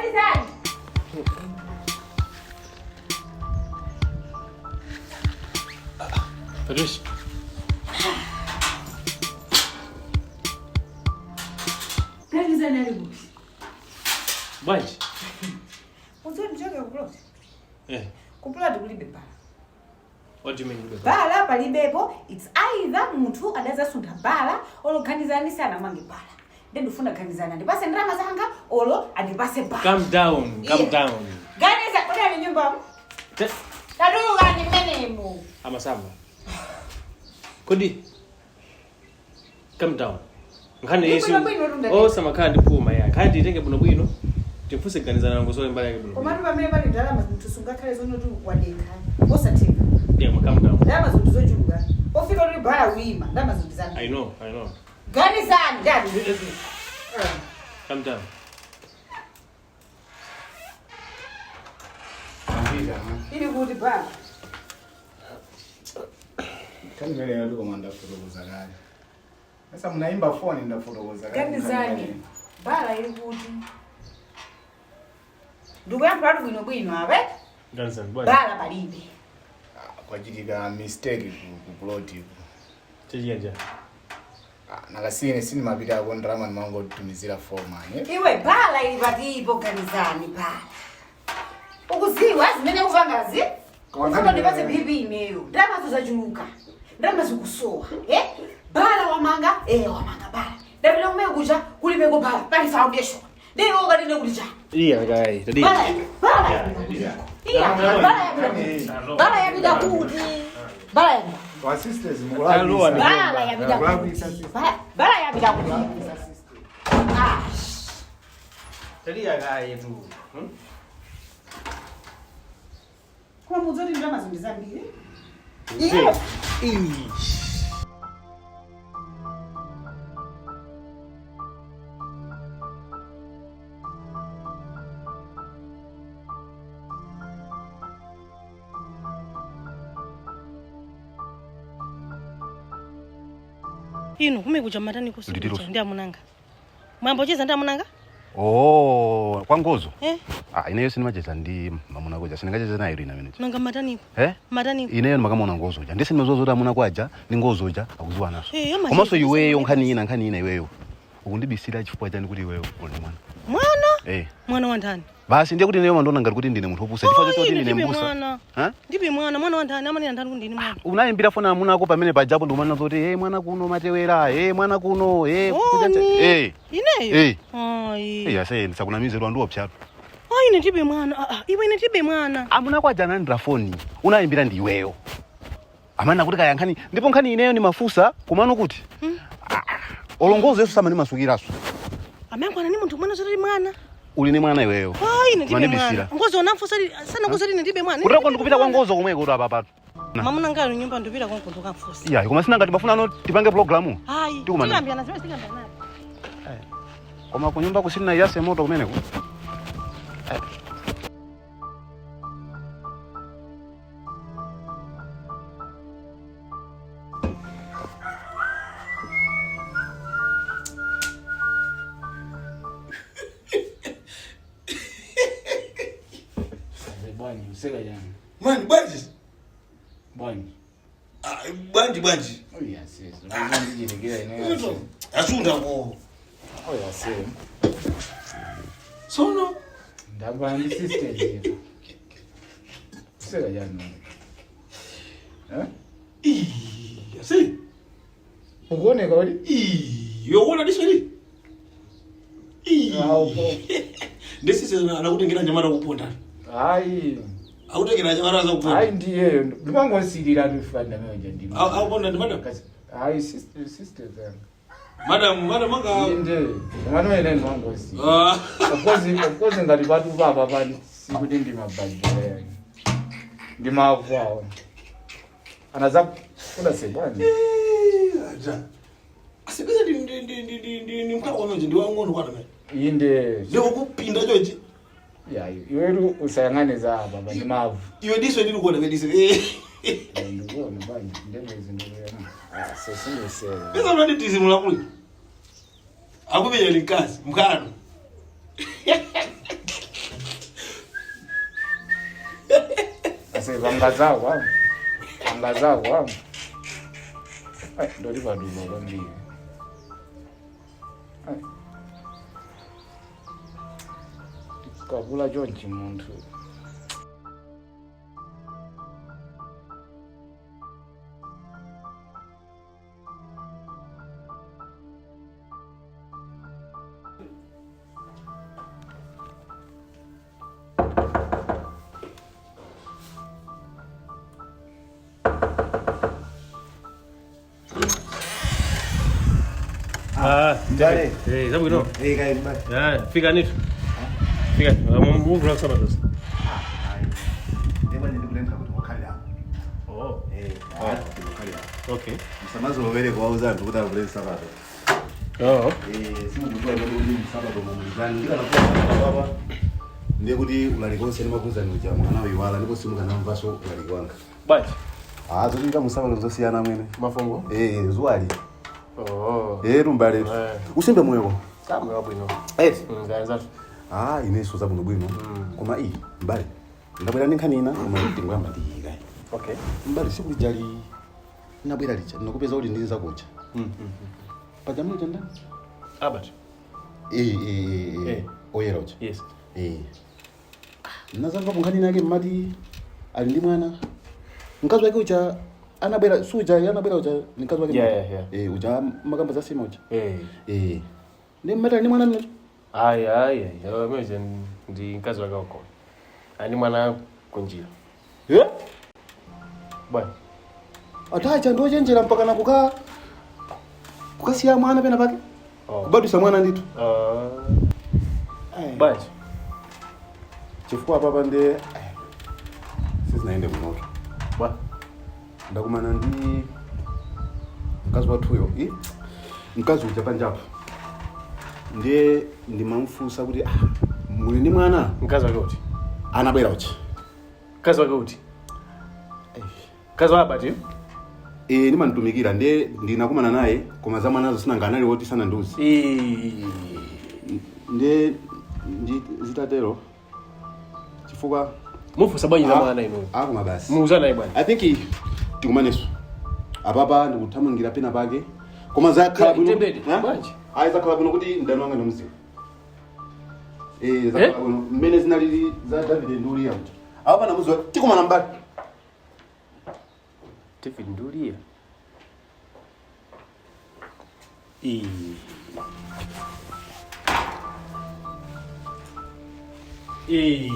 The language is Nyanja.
Kanisani. Patricia. Kanisani alibu. Bwanji. Unzo mchaka kuplot. Kuplot kulibe pala. What do you mean kulibe? Pala palibepo, it's either mtu adaza sunda pala olo kanisani sana mangi pala. Then ufuna kanisani andipase ndrama zanga olo andipase pala. Calm down. Ganisa kwa ni nyumba. Taduga ni menemu. Amasamba. Kodi. Calm down. Ngane yesu. Oh samakandi puma ya. Kandi itenge buno bwino. Timfuse kanisani ngosole mbali yake buno. Komatu bamene bali ndalama mtusunga kale zono tu kwadeka. Osatika. Yeah, calm down. Ndalama zojuga. Ofika uri bala wima, ndalama zozizana. I know. Kanisani ndani. Calm down. Ili kuti bala. Kani vile ndio komanda kutokoza gari. Sasa mnaimba phone ndio kutokoza gari. Kanisani. Bala ili kuti. Ndugu yangu adu bwino abe? Kanisani. Bala palibe. Kwa ajili ya mistake kuplot hiyo. Chejanja. Nakasine sini mabidi ya drama mango tumizira foreman. Iwe bala ili patipo kanisani bala. Ukuziwa zimene kuvangazi? Kufuna ndipase bibi imeyo. Ndama zozajuluka. Ndama zikusowa. Bala wamanga, wamanga bala. Ndabila umeyo kuja kulibeko bala. Pali foundation. Ndego ngadine kulija. Iya guys, tadi. Bala ya bida kuti. Bala ya. Wa sisters mkulani. Bala ya bida kuti. Bala ya bida kuti. Tadi ya guys tu. Kwa muzuri ndama zindizambili. Ino kumekuja matani kusukucha ndia munanga. Mambo cheza ndia munanga? Oh, kwa ngozo? Ineyo sini macheza ndi mamuna kuja. Siningacheza nayo ina minute. Nanga matani. Matani. Ineyo makamona ngozo ja. Ndisi mazozo da muna kwaja, ni ngozo ja akuziwa naso. Komaso iweyo nkhani ina iweyo. Ukundibisira chifukwa chani kuti iweyo uli mwana. Mwana? Mwana wa ndani. Basi ndiye kuti ineyo mandona ngati kuti ndine munthu opusa. Chifukwa choti ndine mbusa. Ndibe mwana wa ndani, amani ndani kuti ndine mwana. Unayimbira fona amuna ako pamene pajapo ndikumana zoti mwana kuno matewera, mwana kuno, kuchacha. Ineyo? Yase ndisakunamizirwa ndi opshapo. Ine ndibe mwana. Iwe ine ndibe mwana. Amuna kwaja nandira foni. Unayimbira ndi iweyo. Amana kuti kaya nkhani ndipo nkhani ineyo ni mafusa kumano kuti. Olongozo yesu sama ni masukiraso. Amangwana ni munthu mwana zoti mwana. Uli ni mwana iweyo. Ine ndibe mwana. Ngozo nafusa sana ngozo ine ndibe mwana. Kutaka ndikupita kwa ngozo komwe kuti apa pato. Mamuna ngalo nyumba ndipita kwa nkondo kafusa. Iya, koma sina ngati bafuna no tipange programu. Tikambiana zimene tikambana naye. Koma kunyumba kusina yase moto kumeneko. Bwanji useka jana. Mani bwanji. Bwanji. Oh yes. Ndio nijirigera ine. Asunda ko. Oh yes. Sono. Ndaba ni sister hiyo. Useka jana. Yasi. Ugone kawali? Yo wona disweli. Ndisi sema anakutengira nyamara kuponda. Ai. Akutengira nyamara za kuponda. Ai ndiye. Ndipango sirira ndifanda meje ndi. Au ponda ndi madam. Ai sister then. Madam manga. Inde. Mwana ene mwango si. Of course ngati batu baba bali sikuti ndi mabadile. Ndi mavao. Anaza kula sebani. Aja. Asibeza ndi mkawa manje ndi wangono kwa nani? Inde. Leo kupinda joji. Ya, iweru usayangane za baba ni mavu. Iwe diswe ndi kuona ngedise. Ndio ni bani ndemezi ndio. Sisi sasa. Pesa mradi tizimu la kuli. Akubenya ni kazi, mkano. ase vangazao wangu. Vangazao wangu. Ndo liva dumo kwambie. Kabula George muntu. Dale. Sabu no. Guys, bye. Ya, fika nitu. Fika. Move rock sabatos. Ndeba ndikulenga kuti wakhala. Oh. Wakhala. Okay. Msamazo lovele kwa uzantu kuti akule sabato. Oh. Simu kujua kuti sabato mumuzani ndika nakuwa baba. Ndiye kuti ulalikonse nemakuza nja mwana wiwala ndipo simu kana mvaso ulalikwanga. Bwanji. Zolinga musaba ngozosiyana mwene. Mafungo. Zwali. Oh. Rumbale. Usembe mweko. Samu wabwino. Ngaanza. Ineso zabuno bwino. Koma mbali. Ndabwera ninkanina koma ndingwamba ndiyiga. Okay. Mbali sikulijali. Nabwera licha. Nakupeza kuti ndinza kucha. Pajamu chanda? Abat. Oyera ucha. Yes. Nazanga kunkanina yake mmati ali ndi mwana. Mkazi wake ucha anabwera suja anabwera ucha nikazi wake. Yeah. Ucha makamba za sima ucha. Ni mmata ni mwana nini? Mimi ndi nkazi wake wako. Ani mwana kunjira. Bwana. Atacha ndo chenjera mpaka nakuka kukasiya mwana pena pake. Kubadisa mwana nditu. Bwana. Chifukwa papa nde sisi naende munoto. Bwana. Ndakumana ndi mkazi wathuyo. Mkazi ucha panjapo. Ndiye ndimamfusa kuti muli ni mwana. Mkazi wake uti. Anabwera uchi. Mkazi wake uti. Mkazi wa Abati. Nimantumikira ndiye ndinakumana naye koma za mwana zosina nganali woti sana nduzi. Ndiye zitatero. Chifukwa mufusa bwanyi za mwana ino. Akuma basi. Muuza naye bwana. I think tikumaneso. Apapa ndikuthamangira pena pake. Koma za club bwanji. Za club nokuti ndano wanga nomziwa. Za club mmene zinalili za David Ndulia kuti. Apa namuzwa tikumana mbali. David Ndulia. Eee.